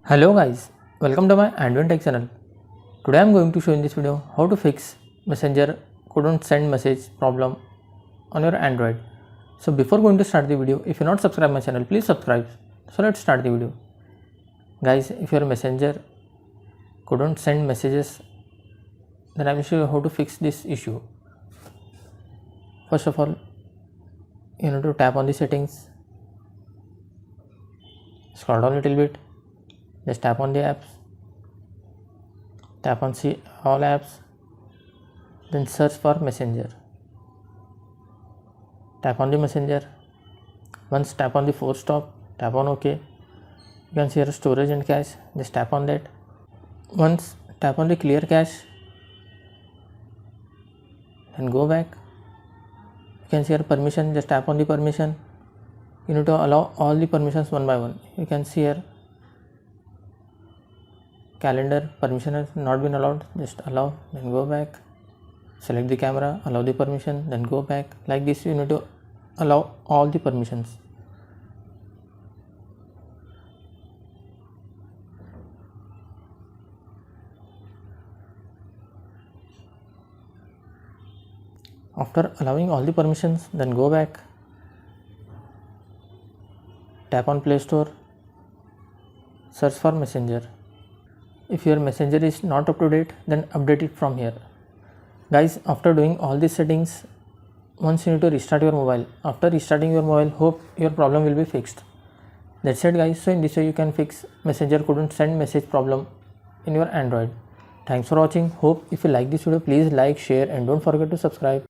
Hello guys, welcome to my Android Tech channel. Today I am going to show in this video how to fix Messenger couldn't send message problem on your Android. So before going to start the video, if you not subscribed my channel, please subscribe. So let's start the video. Guys, if your Messenger couldn't send messages, then I will show you how to fix this issue. First of all, you need to tap on the settings, scroll down a little bit. Just tap on the apps, tap on see all apps, then search for Messenger. Tap on the Messenger. Once tap on the force stop, tap on OK. You can see here storage and cache, just tap on that. Once tap on the clear cache and go back. You can see here permission, just tap on the permission. You need to allow all the permissions one by one. You can see here calendar permission has not been allowed, just allow, then go back. Select the camera, allow the permission, then go back. Like this you need to allow all the permissions. After allowing all the permissions, then go back, tap on Play Store, search for Messenger. If your Messenger is not up to date, then update it from here. Guys, after doing all these settings, once you need to restart your mobile. After restarting your mobile, hope your problem will be fixed. That's it guys. So in this way you can fix Messenger couldn't send message problem in your Android. Thanks for watching. Hope if you like this video, please like, share and don't forget to subscribe.